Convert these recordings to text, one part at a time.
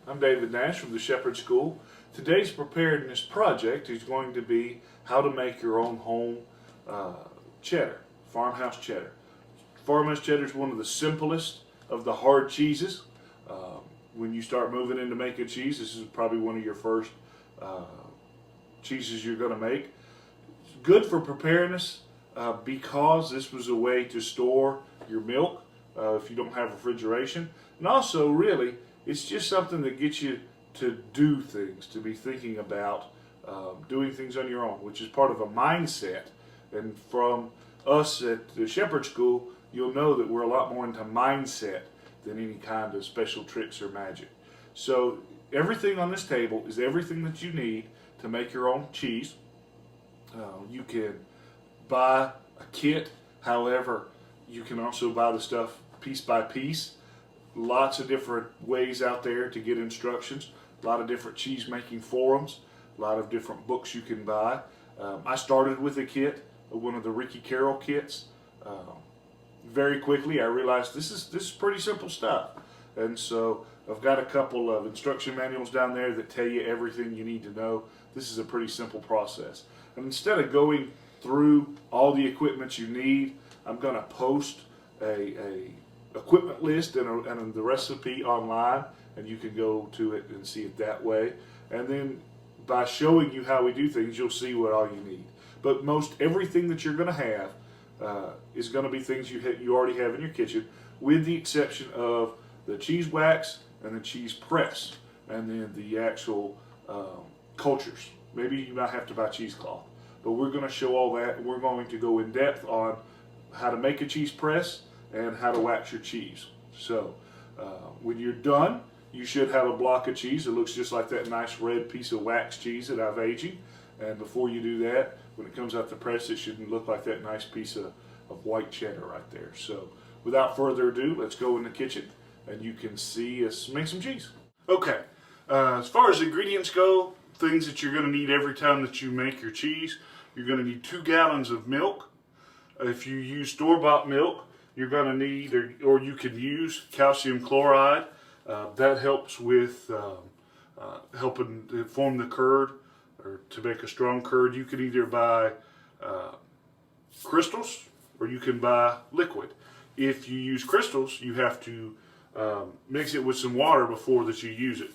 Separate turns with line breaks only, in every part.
I'm David Nash from the Shepherd School. Today's preparedness project is going to be how to make your own home cheddar, farmhouse cheddar. Farmhouse cheddar is one of the simplest of the hard cheeses. When you start moving into making cheese, this is probably one of your first cheeses you're going to make. It's good for preparedness because this was a way to store your milk if you don't have refrigeration. And also, really, it's just something that gets you to do things, to be thinking about doing things on your own, which is part of a mindset. And from us at the Shepherd School, you'll know that we're a lot more into mindset than any kind of special tricks or magic. So everything on this table is everything that you need to make your own cheese. You can buy a kit, however, you can also buy the stuff piece by piece. Lots of different ways out there to get instructions, a lot of different cheese making forums, a lot of different books you can buy. I started with a kit, one of the Ricki Carroll kits. Very quickly I realized this is pretty simple stuff, and so I've got a couple of instruction manuals down there that tell you everything you need to know. This is a pretty simple process, and instead of going through all the equipment you need, I'm going to post a equipment list and the recipe online, and you can go to it and see it that way. And then by showing you how we do things, you'll see what all you need. But most everything that you're going to have is going to be things you already have in your kitchen, with the exception of the cheese wax and the cheese press, and then the actual cultures. Maybe you might have to buy cheesecloth, but we're going to show all that. We're going to go in depth on how to make a cheese press and how to wax your cheese. So when you're done, you should have a block of cheese that looks just like that nice red piece of wax cheese that I've aging. And before you do that, when it comes out the press, it should look like that nice piece of white cheddar right there. So without further ado, let's go in the kitchen and you can see us make some cheese. Okay, as far as ingredients go, things that you're going to need every time that you make your cheese, you're going to need 2 gallons of milk. If you use store-bought milk, you're going to need, or you can use calcium chloride. That helps with helping to form the curd, or to make a strong curd. You can either buy crystals or you can buy liquid. If you use crystals, you have to mix it with some water before that you use it.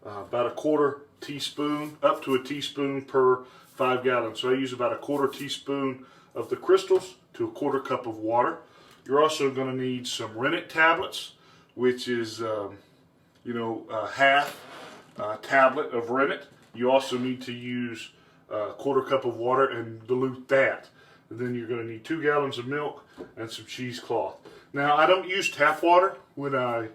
About a 1/4 teaspoon, up to a teaspoon per 5 gallons. So I use about a 1/4 teaspoon of the crystals to a 1/4 cup of water. You're also going to need some rennet tablets, which is a half tablet of rennet. You also need to use a 1/4 cup of water and dilute that. And then you're going to need 2 gallons of milk and some cheesecloth. Now, I don't use tap water when I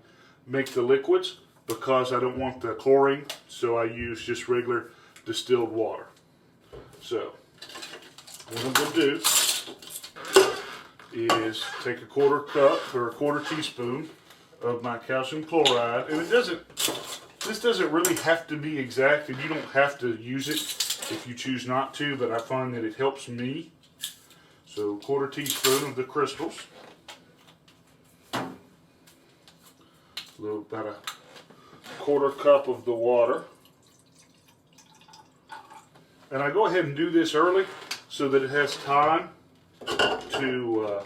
make the liquids because I don't want the chlorine, so I use just regular distilled water. So what I'm going to do is take a 1/4 cup or a 1/4 teaspoon of my calcium chloride, and this doesn't really have to be exact, and you don't have to use it if you choose not to, but I find that it helps me. So 1/4 teaspoon of the crystals, about a 1/4 cup of the water, and I go ahead and do this early so that it has time to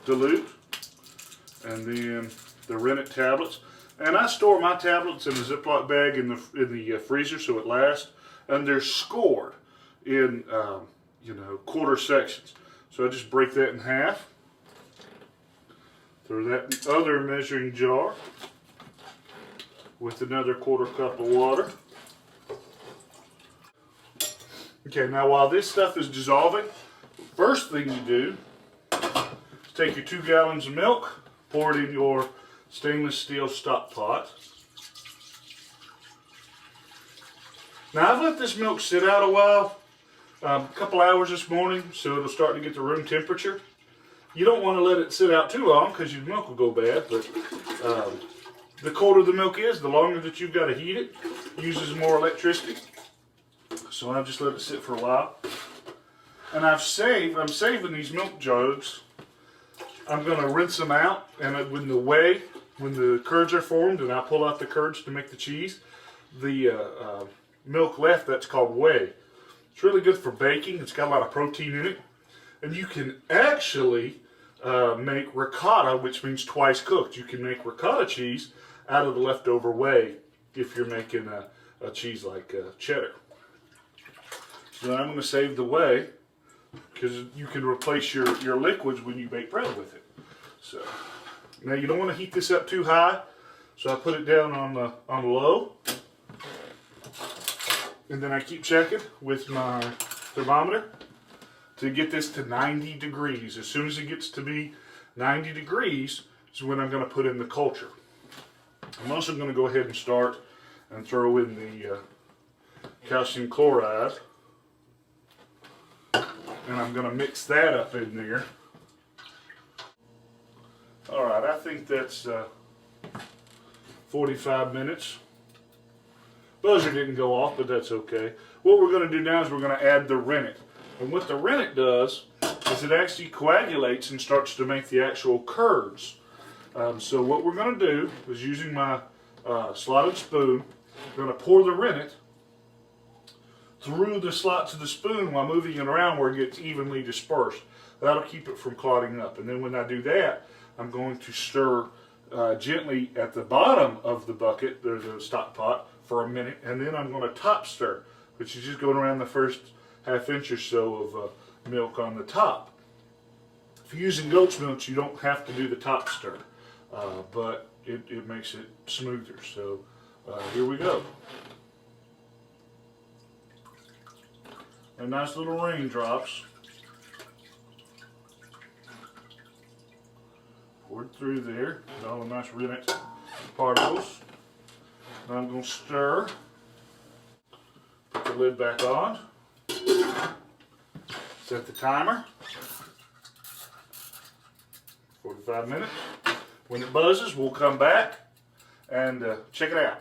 dilute. And then the rennet tablets, and I store my tablets in a Ziploc bag in the freezer so it lasts, and they're scored in 1/4 sections. So I just break that in half, throw that in the other measuring jar with another 1/4 cup of water. Okay, now while this stuff is dissolving, first thing you do is take your 2 gallons of milk, pour it in your stainless steel stock pot. Now I've let this milk sit out a while, a couple hours this morning, so it'll start to get to room temperature. You don't want to let it sit out too long because your milk will go bad, but the colder the milk is, the longer that you've got to heat it. It uses more electricity. So I've just let it sit for a while. And I'm saving these milk jugs. I'm going to rinse them out, and in the whey when the curds are formed and I pull out the curds to make the cheese, the milk left, that's called whey. It's really good for baking. It's got a lot of protein in it. And you can actually make ricotta, which means twice cooked. You can make ricotta cheese out of the leftover whey if you're making a cheese like cheddar. So I'm going to save the whey because you can replace your liquids when you bake bread with it. So now you don't want to heat this up too high, so I put it down on low, and then I keep checking with my thermometer to get this to 90 degrees. As soon as it gets to be 90 degrees is when I'm going to put in the culture. I'm also going to go ahead and start and throw in the calcium chloride, and I'm going to mix that up in there. Alright, I think that's 45 minutes. Buzzer didn't go off, but that's okay. What we're going to do now is we're going to add the rennet. And what the rennet does is it actually coagulates and starts to make the actual curds. So what we're going to do is, using my slotted spoon, I'm going to pour the rennet through the slots of the spoon while moving it around where it gets evenly dispersed. That'll keep it from clotting up. And then when I do that, I'm going to stir gently at the bottom of the bucket, there's a stock pot, for a minute, and then I'm going to top stir, which is just going around the first half inch or so of milk on the top. If you're using goat's milk, you don't have to do the top stir, but it makes it smoother. So here we go. And nice little raindrops poured through there, with all the nice rennet particles. Now I'm going to stir, put the lid back on, set the timer, 45 minutes. When it buzzes, we'll come back and check it out.